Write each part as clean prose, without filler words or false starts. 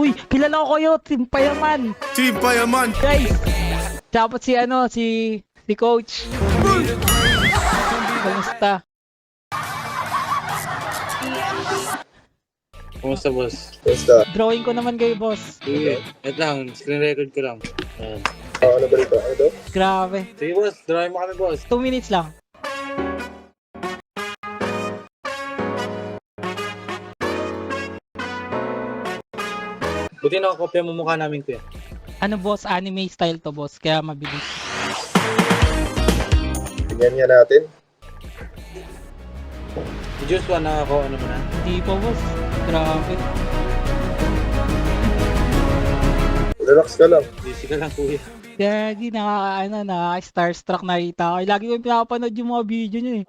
Uy, kilala ko kayo, Team Payaman. Team Payaman! Guys. Tapos si Coach. Kamusta? Kumusta, boss? Basta, Drawing ko naman kayo, boss. Sige, wait lang, screen record ko lang. Ayan. ano ba ito? Ano daw? Grabe. Sige, boss, drawing mo kami, boss. 2 minutes lang. Buti nakakopya mo mukha namin, kuya. Ano, boss? Anime style to, boss. Kaya mabilis. Tingnan nga natin. Si Joshua, nakako, ano mo na? Hindi pa, boss. Grabe. Relax ka lang. Busy ka lang, kuya. Gagi, nakaka-starstruck nakita ko. Lagi ko yung pinapanood yung mga video nyo eh.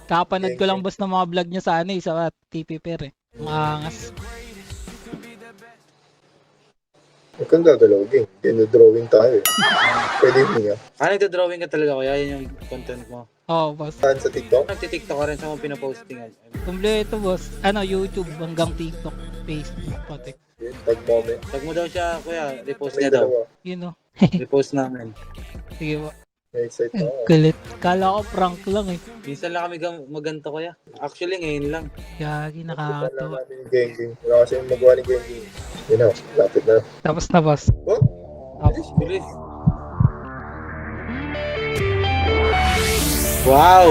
Kapanood ko lang, boss, ng mga vlog nyo sa sa TP Pair eh. Maangas. Huwag kang gagalogin. Drawing tayo eh. Pwede mo nga. Nagda-drawing ka talaga, kuya. Yan yung content mo. Oo, boss. Saan sa TikTok? Nagtitiktok ka rin sa mga pinapostingan. Kumpleto, boss. YouTube hanggang TikTok, Facebook, pati. Tag moment. Tag mo daw siya, kuya. Repost May niya daw. dalawa. Yun o. Repost namin. Sige po. May excite Ang ako. kulit. Kala ko prank lang eh. Minsan lang kami maganto, kuya. Actually, ngayon lang. Gagi, Wala nakakatawa. namin yung Gengging. Wala kasi yung magawa ni Gengging. Yun na, lapit na. Tapos na, boss. Oh? Tapos. Bilis. Wow!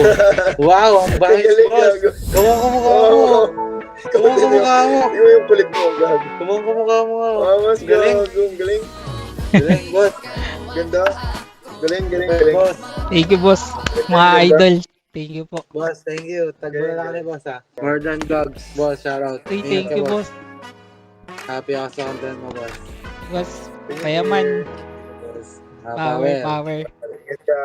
Wow! Ang bayis, Galing, boss! gago. Kumang kamukha mo! Oo. Kumang kamukha mo! Hindi mo yung kulit mo, gago. Kumang kamukha mo! Mas Galing! gago. Galing. Galing, boss! Ganda. Galing, galing, galing. Boss! Thank you, boss. Mga idol. Thank you po. Boss, thank you. Tag mo na lang kami, boss, ha? More than vlogs. Boss, shoutout. Uy, thank you, boss. Happy ako sa content mo, boss. Boss, payaman. Boss. Power, power. Ingat ka.